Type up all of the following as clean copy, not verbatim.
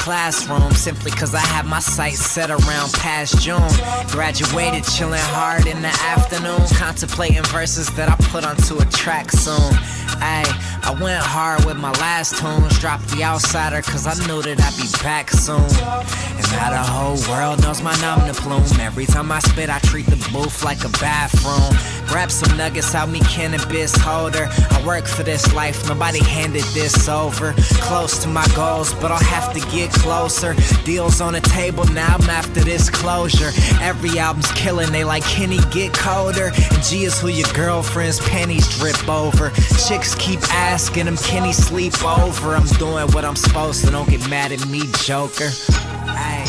classroom simply cause I had my sights set around past June. Graduated, chilling hard in the afternoon, contemplating verses that I put onto a track soon. Ayy, I went hard with my last tunes, dropped The Outsider cause I knew that I'd be back soon. And now the whole world knows my nom de plume. Every time I spit, I treat the booth like a bathroom. Grab some nuggets out me cannabis holder. I work for this life, nobody handed this over. Close to my goals, but I'll have to get closer. Deals on the table, now I'm after this closure. Every album's killing, they like, Kenny, get colder. And G is who your girlfriend's panties drip over. Chicks keep asking them, Kenny, sleep over. I'm doing what I'm supposed to, don't get mad at me, Joker. I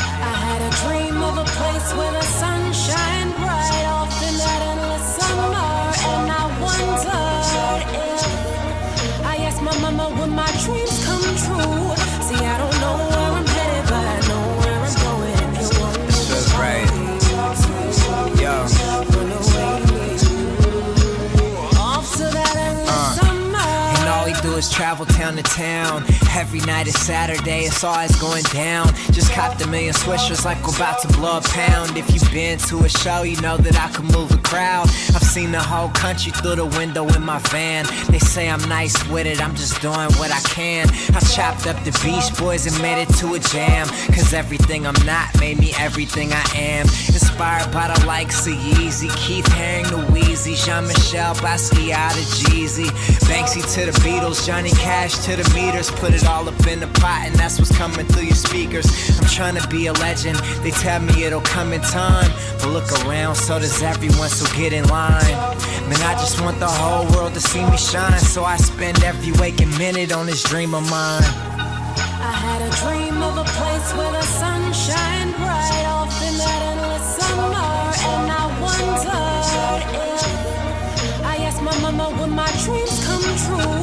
had a dream of a place where the sun shine bright off in that endless summer, and I wondered if I asked my mama would my dreams come true. See, I don't know where I'm headed, but I know where I'm going. If you want me to feels right. Yo. Run away, off to that endless summer. And all we do is travel town to town. Every night is Saturday, it's always going down. Just copped 1,000,000 swishers like we're about to blow a pound. If you've been to a show, you know that I can move a crowd. I've seen the whole country through the window in my van. They say I'm nice with it, I'm just doing what I can. I chopped up the Beach Boys and made it to a jam. Cause everything I'm not made me everything I am. Inspired by the likes of Yeezy, Keith Haring to Wheezy, Jean-Michel Basquiat to Jeezy, Banksy to the Beatles, Johnny Cash to the meters. Put it all up in the pot and that's what's coming through your speakers. I'm trying to be a legend, they tell me it'll come in time. But look around, so does everyone, so get in line. Man, I just want the whole world to see me shine, so I spend every waking minute on this dream of mine. I had a dream of a place where the sun shine bright off in that endless summer, and I wondered if I asked my mama would my dreams come true.